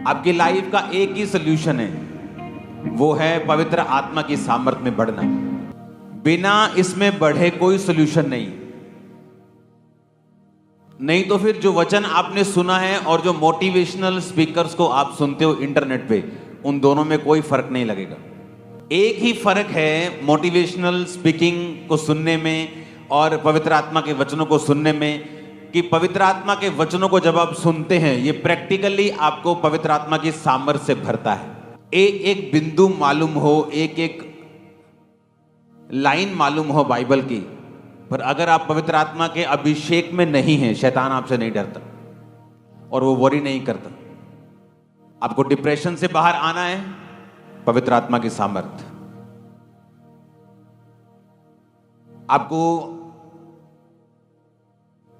आपकी लाइफ का एक ही सोल्यूशन है, वो है पवित्र आत्मा की सामर्थ में बढ़ना। बिना इसमें बढ़े कोई सोल्यूशन नहीं तो फिर जो वचन आपने सुना है और जो मोटिवेशनल स्पीकर्स को आप सुनते हो इंटरनेट पे, उन दोनों में कोई फर्क नहीं लगेगा। एक ही फर्क है मोटिवेशनल स्पीकिंग को सुनने में और पवित्र आत्मा के वचनों को सुनने में, कि पवित्र आत्मा के वचनों को जब आप सुनते हैं, ये प्रैक्टिकली आपको पवित्र आत्मा की सामर्थ से भरता है। एक एक बिंदु मालूम हो, एक एक लाइन मालूम हो बाइबल की, पर अगर आप पवित्र आत्मा के अभिषेक में नहीं हैं, शैतान आपसे नहीं डरता और वो वरी नहीं करता। आपको डिप्रेशन से बाहर आना है, पवित्र आत्मा की सामर्थ। आपको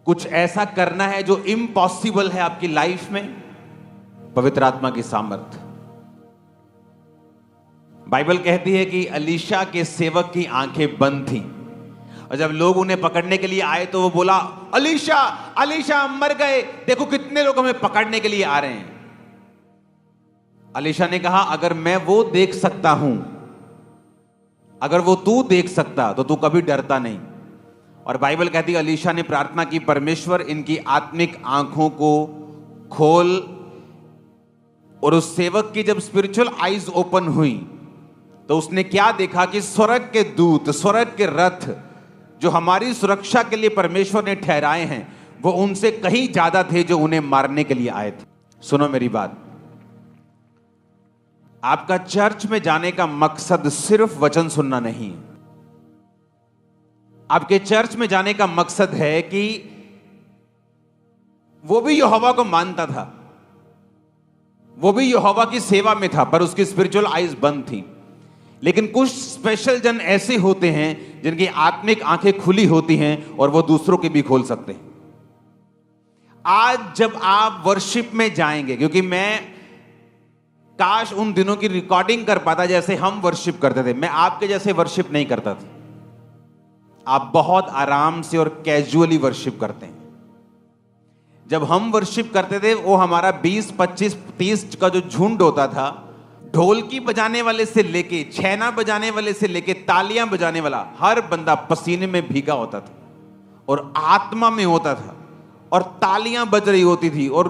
कुछ ऐसा करना है जो इम्पॉसिबल है आपकी लाइफ में, पवित्र आत्मा की सामर्थ। बाइबल कहती है कि एलीशा के सेवक की आंखें बंद थीं और जब लोग उन्हें पकड़ने के लिए आए तो वो बोला, एलीशा एलीशा मर गए, देखो कितने लोग हमें पकड़ने के लिए आ रहे हैं। एलीशा ने कहा, अगर मैं वो देख सकता हूं, अगर वो तू देख सकता तो तू कभी डरता नहीं। और बाइबल कहती है एलीशा ने प्रार्थना की, परमेश्वर इनकी आत्मिक आंखों को खोल। और उस सेवक की जब स्पिरिचुअल आईज ओपन हुई तो उसने क्या देखा कि स्वर्ग के दूत, स्वर्ग के रथ जो हमारी सुरक्षा के लिए परमेश्वर ने ठहराए हैं, वो उनसे कहीं ज्यादा थे जो उन्हें मारने के लिए आए थे। सुनो मेरी बात, आपका चर्च में जाने का मकसद सिर्फ वचन सुनना नहीं है। आपके चर्च में जाने का मकसद है कि वो भी यहोवा को मानता था, वो भी यहोवा की सेवा में था, पर उसकी स्पिरिचुअल आईज बंद थी। लेकिन कुछ स्पेशल जन ऐसे होते हैं जिनकी आत्मिक आंखें खुली होती हैं और वो दूसरों की भी खोल सकते हैं। आज जब आप वर्शिप में जाएंगे, क्योंकि मैं काश उन दिनों की रिकॉर्डिंग कर पाता जैसे हम वर्शिप करते थे। मैं आपके जैसे वर्शिप नहीं करता था। आप बहुत आराम से और कैजुअली वर्शिप करते हैं। जब हम वर्शिप करते थे, वो हमारा 20, 25, 30 का जो झुंड होता था, ढोलकी बजाने वाले से लेके, छैना बजाने वाले से लेके, तालियां बजाने वाला, हर बंदा पसीने में भीगा होता था और आत्मा में होता था और तालियां बज रही होती थी और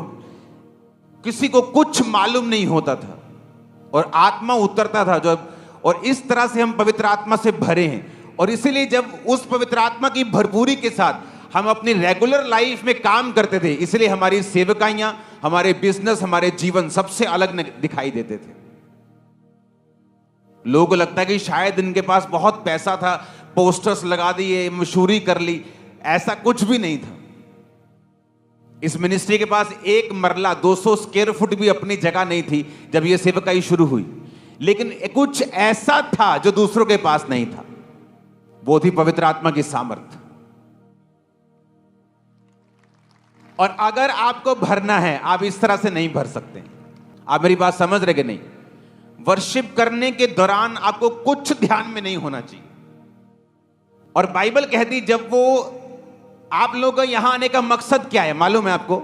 किसी को कुछ मालूम नहीं होता था और आत्मा उतरता था जब। और इस तरह से हम पवित्र आत्मा से भरे हैं। और इसीलिए जब उस पवित्र आत्मा की भरपूरी के साथ हम अपनी रेगुलर लाइफ में काम करते थे, इसलिए हमारी सेवकाइयां, हमारे बिजनेस, हमारे जीवन सबसे अलग दिखाई देते थे। लोगों को लगता है कि शायद इनके पास बहुत पैसा था, पोस्टर्स लगा दिए, मशहूरी कर ली। ऐसा कुछ भी नहीं था। इस मिनिस्ट्री के पास एक मरला 200 स्क्वायर फुट भी अपनी जगह नहीं थी जब यह सेवकाई शुरू हुई। लेकिन कुछ ऐसा था जो दूसरों के पास नहीं था, वो थी पवित्र आत्मा की सामर्थ। और अगर आपको भरना है, आप इस तरह से नहीं भर सकते। आप मेरी बात समझ रहे कि नहीं? वर्शिप करने के दौरान आपको कुछ ध्यान में नहीं होना चाहिए। और बाइबल कहती, जब वो आप लोगों का यहां आने का मकसद क्या है मालूम है आपको?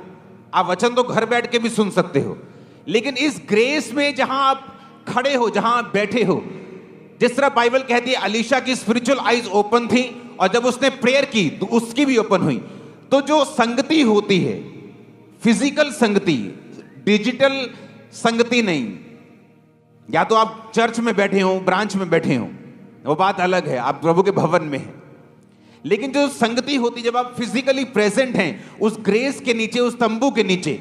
आप वचन तो घर बैठ के भी सुन सकते हो, लेकिन इस ग्रेस में जहां आप खड़े हो, जहां आप बैठे हो, जिस तरह बाइबल कहती है एलीशा की स्पिरिचुअल आईज ओपन थी और जब उसने प्रेयर की तो उसकी भी ओपन हुई। तो जो संगति होती है, फिजिकल संगति, डिजिटल संगति नहीं, या तो आप चर्च में बैठे हो, ब्रांच में बैठे हो, वो बात अलग है, आप प्रभु के भवन में हैं। लेकिन जो संगति होती, जब आप फिजिकली प्रेजेंट हैं उस ग्रेस के नीचे, उस तंबू के नीचे,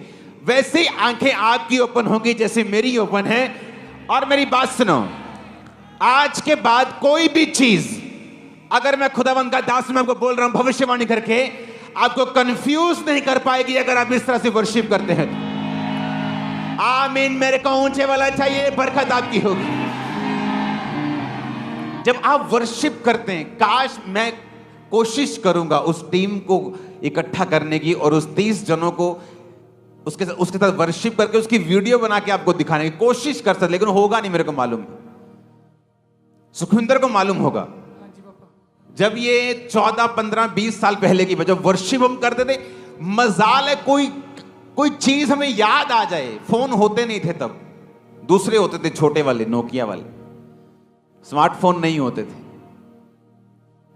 वैसे आंखें आपकी ओपन होंगी जैसे मेरी ओपन है। और मेरी बात सुनो, आज के बाद कोई भी चीज, अगर मैं खुदावंद का दास में आपको बोल रहा हूं भविष्यवाणी करके, आपको कंफ्यूज नहीं कर पाएगी अगर आप इस तरह से वर्शिप करते हैं। आमीन। मेरे को ऊंचे वाला चाहिए, बरकत आपकी होगी। जब आप वर्शिप करते हैं, काश मैं कोशिश करूंगा उस टीम को इकट्ठा करने की और उस 30 जनों को उसके साथ वर्शिप करके उसकी वीडियो बना के आपको दिखाने की कोशिश कर सकते, लेकिन होगा नहीं। मेरे को मालूम है, सुखविंदर को मालूम होगा। जब ये 14, 15, 20 साल पहले की जब वर्शिप हम करते थे, मजाल है कोई कोई चीज हमें याद आ जाए। फोन होते नहीं थे तब, दूसरे होते थे, छोटे वाले, नोकिया वाले, स्मार्टफोन नहीं होते थे।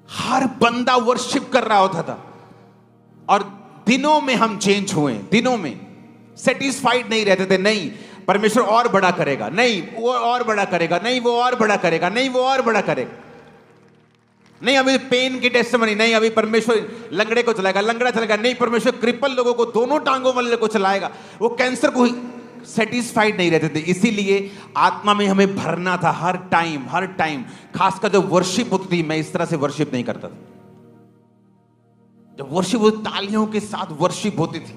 हर बंदा वर्शिप कर रहा होता था और दिनों में हम चेंज हुए, दिनों में सेटिस्फाइड नहीं रहते थे। नहीं, परमेश्वर और बड़ा करेगा, नहीं वो और बड़ा करेगा, नहीं वो और बड़ा करेगा, नहीं वो और बड़ा करेगा, नहीं अभी पेन की टेस्टमनी, नहीं अभी परमेश्वर लंगड़े को चलाएगा, लंगड़ा चलाएगा, नहीं परमेश्वर क्रिपल लोगों को, दोनों टांगों वाले को चलाएगा, वो कैंसर को। सेटिस्फाइड नहीं रहते थे। इसीलिए आत्मा में हमें भरना था हर टाइम। खासकर जब वर्शिप होती थी, मैं इस तरह से वर्शिप नहीं करता था। जब वर्शिप होती, तालियों के साथ वर्शिप होती थी।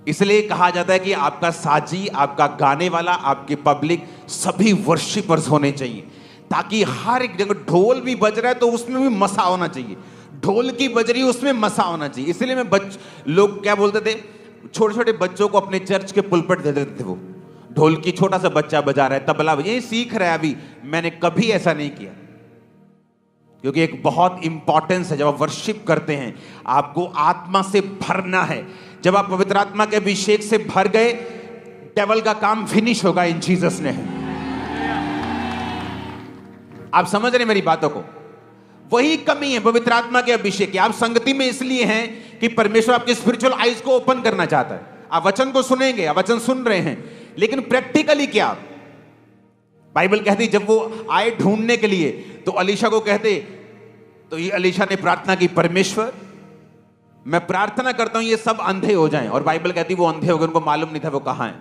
इसलिए कहा जाता है कि आपका साजी, आपका गाने वाला, आपके पब्लिक सभी वर्शिपर्स होने चाहिए, ताकि हर एक जगह ढोल भी बज रहा है तो उसमें भी मसा होना चाहिए, ढोल की बज रही है उसमें मसा होना चाहिए। इसलिए मैं लोग क्या बोलते थे, छोटे छोटे बच्चों को अपने चर्च के पुलपट दे देते थे। वो ढोल की छोटा सा बच्चा बजा रहा है, तबला ये सीख रहा है अभी। मैंने कभी ऐसा नहीं किया, क्योंकि एक बहुत इंपॉर्टेंस है। जब आप वर्शिप करते हैं, आपको आत्मा से भरना है। जब आप पवित्र आत्मा के अभिषेक से भर गए, डेविल का काम फिनिश होगा इन जीसस ने। आप समझ रहे मेरी बातों को? वही कमी है पवित्र आत्मा के अभिषेक की। आप संगति में इसलिए हैं कि परमेश्वर आपके स्पिरिचुअल आईज को ओपन करना चाहता है। आप वचन को सुनेंगे, आप वचन सुन रहे हैं, लेकिन प्रैक्टिकली क्या? बाइबल कहती जब वो आए ढूंढने के लिए तो अलीशा को कहते, तो ये अलीशा ने प्रार्थना की, परमेश्वर मैं प्रार्थना करता हूं ये सब अंधे हो जाएं। और बाइबल कहती वो अंधे हो गए, उनको मालूम नहीं था वो कहां है।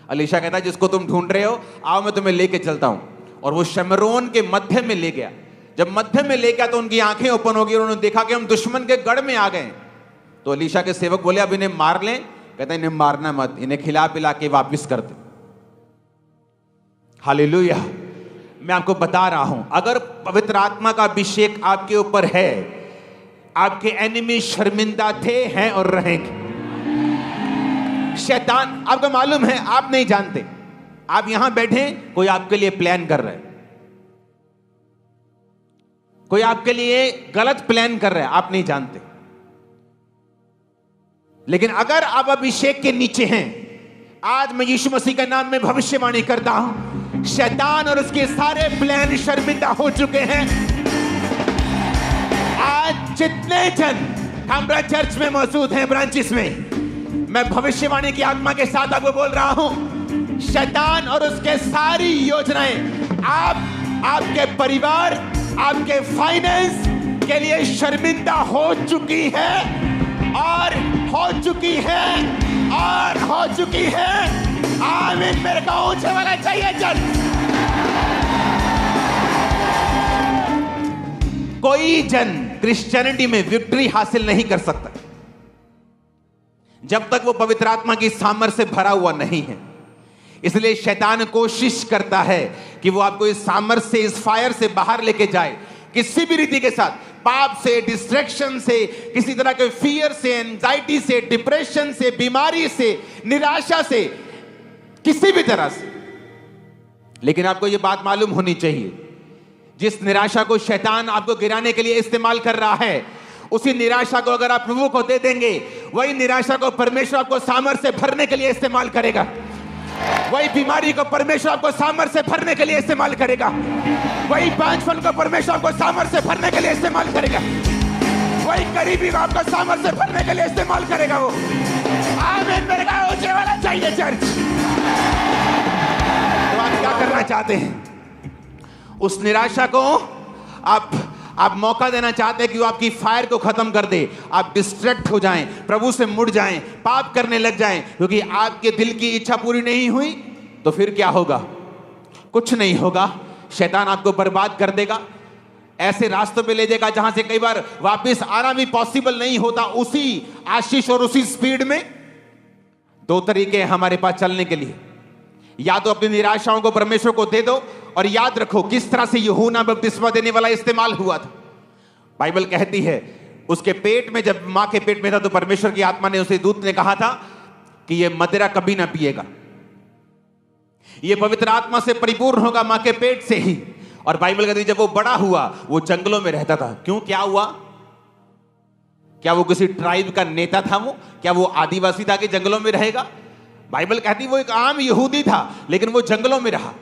अलीशा कहता जिसको तुम ढूंढ रहे हो, आओ मैं तुम्हें लेके चलता हूं। और वो शमरोन के मध्य में ले गया। जब मध्य में ले गया तो उनकी आंखें ओपन हो गई और उन्होंने देखा कि हम दुश्मन के गढ़ में आ गए। तो अलीशा के सेवक बोले अब इन्हें मार लें। कहते इन्हें मारना मत, इन्हें खिला पिला के वापिस कर दे। हालेलुया। मैं आपको बता रहा हूं, अगर पवित्र आत्मा का अभिषेक आपके ऊपर है, आपके एनिमी शर्मिंदा थे, हैं और रहेंगे। शैतान, आपको मालूम है, आप नहीं जानते, आप यहां बैठे, कोई आपके लिए प्लान कर रहा है, कोई आपके लिए गलत प्लान कर रहा है, आप नहीं जानते। लेकिन अगर आप अभिषेक के नीचे हैं, आज मैं यीशु मसीह के नाम में भविष्यवाणी करता हूं, शैतान और उसके सारे प्लान शर्मिंदा हो चुके हैं। आज जितने जन हमारा चर्च में मौजूद हैं, ब्रांचेस में, मैं भविष्यवाणी की आत्मा के साथ आपको बोल रहा हूं, शैतान और उसके सारी योजनाएं आपके परिवार, आपके फाइनेंस के लिए शर्मिंदा हो चुकी है और हो चुकी है और हो चुकी है। आमीन। मेरे को ऊंचे वाला चाहिए चल। कोई जन क्रिश्चियनिटी में विक्ट्री हासिल नहीं कर सकता जब तक वो पवित्र आत्मा की सामर्थ से भरा हुआ नहीं है। इसलिए शैतान कोशिश करता है कि वो आपको इस सामर्थ से, इस फायर से बाहर लेके जाए, किसी भी रीति के साथ, पाप से, डिस्ट्रैक्शन से, किसी तरह के फियर से, एंजाइटी से, डिप्रेशन से, बीमारी से, निराशा से, किसी भी तरह से। लेकिन आपको यह बात मालूम होनी चाहिए, जिस निराशा को शैतान आपको गिराने के लिए इस्तेमाल कर रहा है, उसी निराशा को अगर आप प्रभु को दे देंगे, वही निराशा को परमेश्वर आपको सामर्थ से भरने के लिए इस्तेमाल करेगा। वही बीमारी को परमेश्वर आपको सामर्थ से भरने के लिए इस्तेमाल करेगा। वही पांचपन को परमेश्वर आपको सामर्थ से भरने के लिए इस्तेमाल करेगा। वही गरीबी को आपको सामर्थ से भरने के लिए इस्तेमाल करेगा वो। आमीन। मेरे को ऊंचे वाला चाहिए चर्च। तो आप क्या करना चाहते हैं? उस निराशा को आप मौका देना चाहते हैं कि वो आपकी फायर को खत्म कर दे, आप डिस्ट्रैक्ट हो जाएं, प्रभु से मुड़ जाएं, पाप करने लग जाएं, क्योंकि आपके दिल की इच्छा पूरी नहीं हुई तो फिर क्या होगा? कुछ नहीं होगा। शैतान आपको बर्बाद कर देगा, ऐसे रास्तों पे ले जाएगा जहां से कई बार वापस आना भी पॉसिबल नहीं होता। उसी आशीष और उसी स्पीड में दो तरीके हैं हमारे पास चलने के लिए, या तो अपनी निराशाओं को परमेश्वर को दे दो, और याद रखो किस तरह से यूहन्ना बपतिस्मा देने वाला इस्तेमाल हुआ था। बाइबल कहती है उसके पेट में, जब मां के पेट में था, तो परमेश्वर की आत्मा ने, उसे दूत ने कहा था कि ये मदिरा कभी ना पिएगा, ये पवित्र आत्मा से परिपूर्ण होगा मां के पेट से ही। और बाइबल कहती है जब वो बड़ा हुआ, वो जंगलों में रहता था। क्यों? क्या हुआ? क्या वो किसी ट्राइब का नेता था? वो क्या वो आदिवासी था कि जंगलों में रहेगा? बाइबल कहती वो एक आम यहूदी था, लेकिन वो जंगलों में रहा।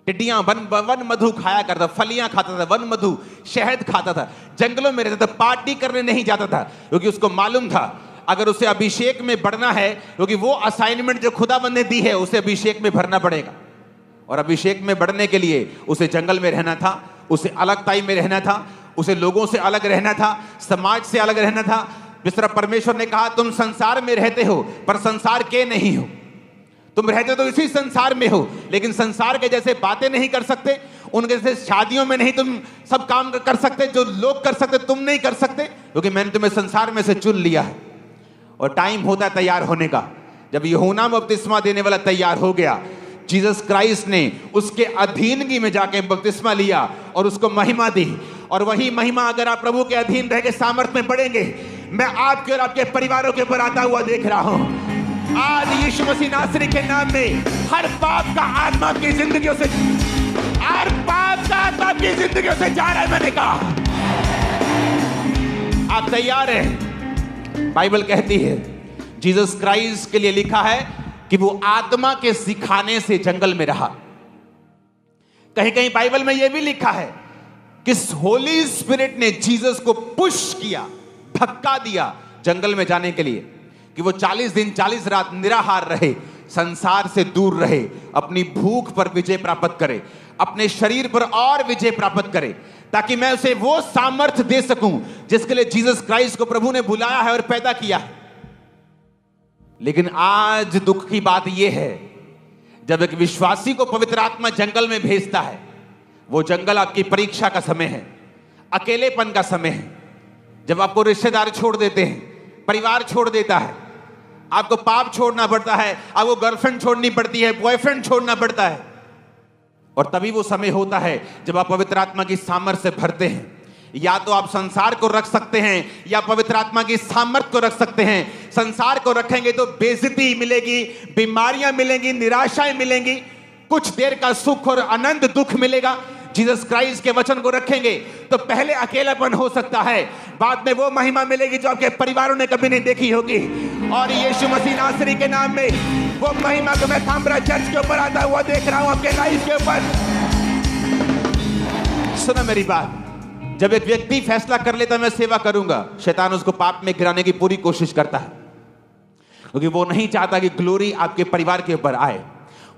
टिड्डियां वन मधु खाया करता, फलियां खाता था, वन मधु शहद खाता था, जंगलों में रहता था, पार्टी करने नहीं जाता था, क्योंकि उसको मालूम था अगर उसे अभिषेक में बढ़ना है, क्योंकि वो असाइनमेंट जो खुदाबंद ने दी है उसे अभिषेक में भरना पड़ेगा। और अभिषेक में बढ़ने के लिए उसे जंगल में रहना था, उसे अलगताई में रहना था, उसे लोगों से अलग रहना था, समाज से अलग रहना था। जिस तरह परमेश्वर ने कहा तुम संसार में रहते हो पर संसार के नहीं हो, तुम रहते तो इसी संसार में हो, लेकिन संसार के जैसे बातें नहीं कर सकते, उनके जैसे शादियों में नहीं तुम सब काम कर सकते, जो लोग कर सकते तुम नहीं कर सकते, क्योंकि मैंने तुम्हें संसार में से चुन लिया है। और टाइम होता है तैयार होने का। जब यूहन्ना बपतिस्मा देने वाला तैयार हो गया, जीसस क्राइस्ट ने उसके अधीनगी में जाके बपतिस्मा लिया और उसको महिमा दी। और वही महिमा अगर आप प्रभु के अधीन रह के सामर्थ में बढ़ेंगे, मैं आपके और आपके परिवारों के ऊपर आता हुआ देख रहा हूं। आज यीशु मसीह नासरी के नाम में हर पाप का आत्मा की जिंदगियों से, हर पाप का आत्मा की जिंदगियों से जा रहा है। मैंने कहा आप तैयार हैं? बाइबल कहती है जीसस क्राइस्ट के लिए लिखा है कि वो आत्मा के सिखाने से जंगल में रहा। कहीं कहीं बाइबल में यह भी लिखा है कि होली स्पिरिट ने जीसस को पुश किया, धक्का दिया जंगल में जाने के लिए, कि वो 40 दिन 40 रात निराहार रहे, संसार से दूर रहे, अपनी भूख पर विजय प्राप्त करे, अपने शरीर पर और विजय प्राप्त करे, ताकि मैं उसे वो सामर्थ्य दे सकूं जिसके लिए जीसस क्राइस्ट को प्रभु ने बुलाया है और पैदा किया है। लेकिन आज दुख की बात यह है, जब एक विश्वासी को पवित्र आत्मा जंगल में भेजता है, वो जंगल आपकी परीक्षा का समय है, अकेलेपन का समय है, जब आपको रिश्तेदार छोड़ देते हैं, परिवार छोड़ देता है, आपको पाप छोड़ना पड़ता है, आपको गर्लफ्रेंड छोड़नी पड़ती है, बॉयफ्रेंड छोड़ना पड़ता है। और तभी वो समय होता है जब आप पवित्र आत्मा की सामर्थ्य से भरते हैं। या तो आप संसार को रख सकते हैं या पवित्र आत्मा की सामर्थ्य को रख सकते हैं। संसार को रखेंगे तो बेइज्जती मिलेगी, बीमारियां मिलेंगी, निराशाएं मिलेंगी, कुछ देर का सुख और आनंद दुख मिलेगा। जीसस क्राइस्ट के वचन को रखेंगे तो पहले अकेलापन हो सकता है, बाद में वो महिमा मिलेगी जो आपके परिवारों ने कभी नहीं देखी होगी। और यीशु मसीह नासरी के नाम में वो महिमा को मैं थामरा चर्च के ऊपर आता हुआ देख रहा हूं, आपके लाइफ के ऊपर। सुना मेरी बात, जब एक व्यक्ति फैसला कर लेता मैं सेवा करूंगा, शैतान उसको पाप में गिराने की पूरी कोशिश करता है, क्योंकि वो नहीं चाहता कि ग्लोरी आपके परिवार के ऊपर आए।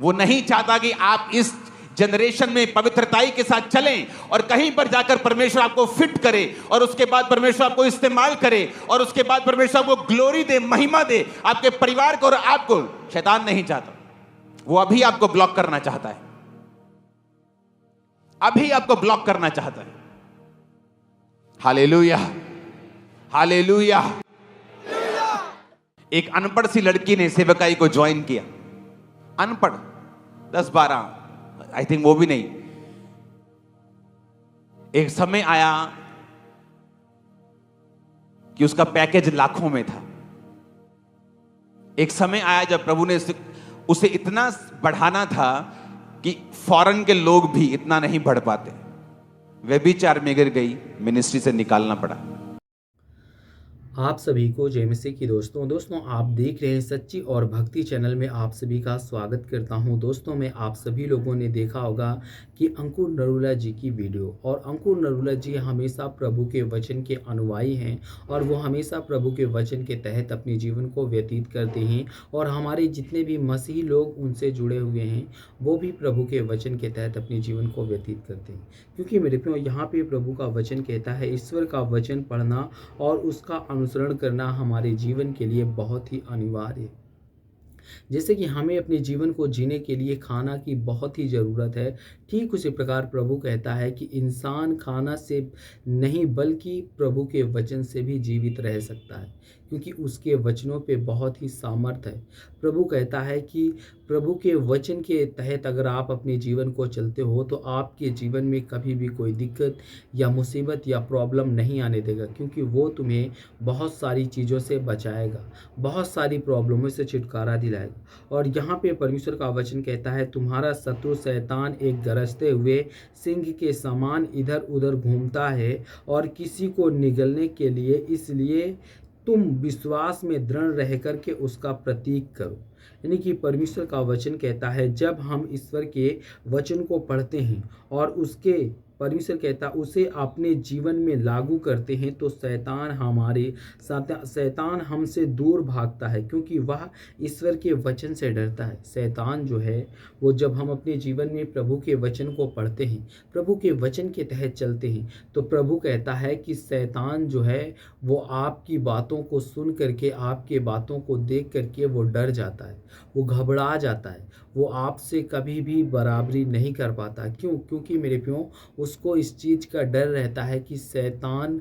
वो नहीं चाहता कि आप इस जनरेशन में पवित्रताई के साथ चलें और कहीं पर जाकर परमेश्वर आपको फिट करे और उसके बाद परमेश्वर आपको इस्तेमाल करे और उसके बाद परमेश्वर आपको ग्लोरी दे, महिमा दे आपके परिवार को और आपको। शैतान नहीं चाहता, वो अभी आपको ब्लॉक करना चाहता है, अभी आपको ब्लॉक करना चाहता है। Hallelujah, hallelujah. एक अनपढ़ सी लड़की ने सेवकाई को ज्वाइन किया, अनपढ़ 10-12, आई थिंक वो भी नहीं। एक समय आया कि उसका पैकेज लाखों में था। एक समय आया जब प्रभु ने उसे इतना बढ़ाना था कि फॉरेन के लोग भी इतना नहीं बढ़ पाते। व्यभिचार में गिर गई, मिनिस्ट्री से निकालना पड़ा। आप सभी को जय मसीह की दोस्तों आप देख रहे हैं सच्ची और भक्ति चैनल में आप सभी का स्वागत करता हूं। दोस्तों में आप सभी लोगों ने देखा होगा कि अंकुर नरूला जी की वीडियो, और अंकुर नरूला जी हमेशा प्रभु के वचन के अनुयायी हैं और वो हमेशा प्रभु के वचन के तहत अपने जीवन को व्यतीत करते हैं। और हमारे जितने भी मसीही लोग उनसे जुड़े हुए हैं वो भी प्रभु के वचन के तहत अपने जीवन को व्यतीत करते हैं। क्योंकि मेरे प्रियो, यहाँ पे प्रभु का वचन कहता है ईश्वर का वचन पढ़ना और उसका अनुसरण करना हमारे जीवन के लिए बहुत ही अनिवार्य है। जैसे कि हमें अपने जीवन को जीने के लिए खाना की बहुत ही ज़रूरत है, ठीक उसी प्रकार प्रभु कहता है कि इंसान खाना से नहीं बल्कि प्रभु के वचन से भी जीवित रह सकता है। क्योंकि उसके वचनों पे बहुत ही सामर्थ है। प्रभु कहता है कि प्रभु के वचन के तहत अगर आप अपने जीवन को चलते हो तो आपके जीवन में कभी भी कोई दिक्कत या मुसीबत या प्रॉब्लम नहीं आने देगा, क्योंकि वो तुम्हें बहुत सारी चीज़ों से बचाएगा, बहुत सारी प्रॉब्लमों से छुटकारा दिलाएगा। और यहाँ पे परमेश्वर का वचन कहता है, तुम्हारा शत्रु शैतान एक गरजते हुए सिंह के समान इधर उधर घूमता है और किसी को निगलने के लिए, इसलिए तुम विश्वास में दृढ़ रह कर के उसका प्रतीक करो। यानी कि परमेश्वर का वचन कहता है, जब हम ईश्वर के वचन को पढ़ते हैं और उसके परमेश्वर कहता उसे अपने जीवन में लागू करते हैं तो शैतान हमसे दूर भागता है, क्योंकि वह ईश्वर के वचन से डरता है। शैतान जो है वो जब हम अपने जीवन में प्रभु के वचन को पढ़ते हैं, प्रभु के वचन के तहत चलते हैं, तो प्रभु कहता है कि शैतान जो है वो आपकी बातों को सुन करके, आपके बातों को देख करके वो डर जाता है, वो घबरा जाता है, वो आपसे कभी भी बराबरी नहीं कर पाता। क्यों? क्योंकि मेरे प्यो उसको इस चीज़ का डर रहता है कि शैतान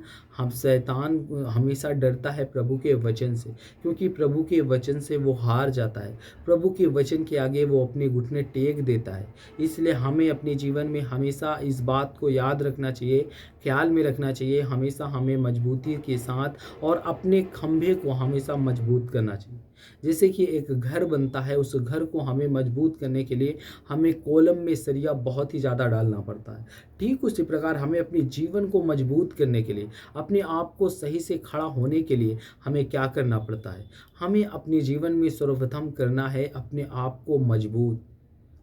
हमेशा डरता है प्रभु के वचन से, क्योंकि प्रभु के वचन से वो हार जाता है, प्रभु के वचन के आगे वो अपने घुटने टेक देता है। इसलिए हमें अपने जीवन में हमेशा इस बात को याद रखना चाहिए, ख्याल में रखना चाहिए, हमेशा हमें मजबूती के साथ और अपने खंभे को हमेशा मजबूत करना चाहिए। जैसे कि एक घर बनता है, उस घर को हमें मजबूत करने के लिए हमें कॉलम में सरिया बहुत ही ज़्यादा डालना पड़ता है। ठीक उसी प्रकार हमें अपने जीवन को मजबूत करने के लिए, अपने आप को सही से खड़ा होने के लिए हमें क्या करना पड़ता है? हमें अपने जीवन में सर्वप्रथम करना है अपने आप को मजबूत।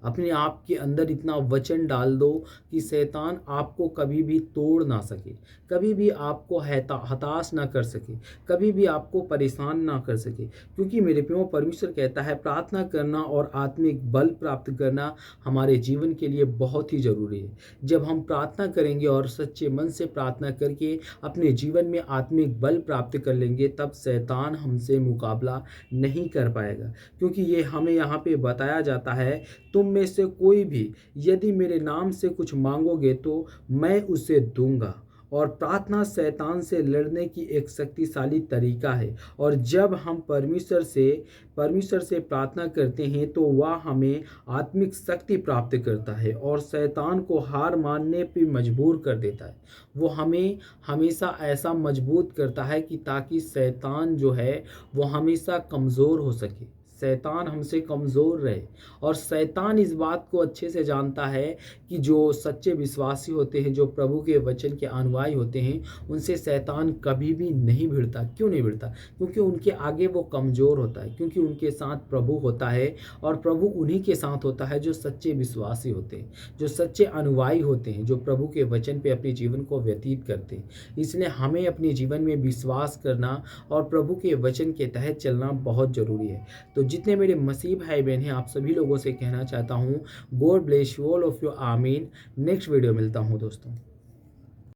अपने आप के अंदर इतना वचन डाल दो कि शैतान आपको कभी भी तोड़ ना सके, कभी भी आपको हताश ना कर सके, कभी भी आपको परेशान ना कर सके। क्योंकि मेरे प्रियो परमेश्वर कहता है, प्रार्थना करना और आत्मिक बल प्राप्त करना हमारे जीवन के लिए बहुत ही ज़रूरी है। जब हम प्रार्थना करेंगे और सच्चे मन से प्रार्थना करके अपने जीवन में आत्मिक बल प्राप्त कर लेंगे, तब शैतान हमसे मुकाबला नहीं कर पाएगा। क्योंकि ये हमें यहाँ पे बताया जाता है, तुम में से कोई भी यदि मेरे नाम से कुछ मांगोगे तो मैं उसे दूंगा। और प्रार्थना शैतान से लड़ने की एक शक्तिशाली तरीका है। और जब हम परमेश्वर से प्रार्थना करते हैं तो वह हमें आत्मिक शक्ति प्राप्त करता है और शैतान को हार मानने पर मजबूर कर देता है। वो हमें हमेशा ऐसा मजबूत करता है कि ताकि शैतान जो है वो हमेशा कमज़ोर हो सके, शैतान हमसे कमज़ोर रहे। और शैतान इस बात को अच्छे से जानता है कि जो सच्चे विश्वासी होते हैं, जो प्रभु के वचन के अनुयायी होते हैं, उनसे शैतान कभी भी नहीं भिड़ता। क्यों नहीं भिड़ता? क्योंकि उनके आगे वो कमज़ोर होता है, क्योंकि उनके साथ प्रभु होता है और प्रभु उन्हीं के साथ होता है जो सच्चे विश्वासी होते हैं, जो सच्चे अनुयायी होते हैं, जो प्रभु के वचन पे अपने जीवन को व्यतीत करते हैं। इसलिए हमें अपने जीवन में विश्वास करना और प्रभु के वचन के तहत चलना बहुत ज़रूरी है। तो जितने मेरे मसीह भाई बहन हैं, आप सभी लोगों से कहना चाहता हूँ, God bless you all of you, आमीन। नेक्स्ट वीडियो मिलता हूँ दोस्तों।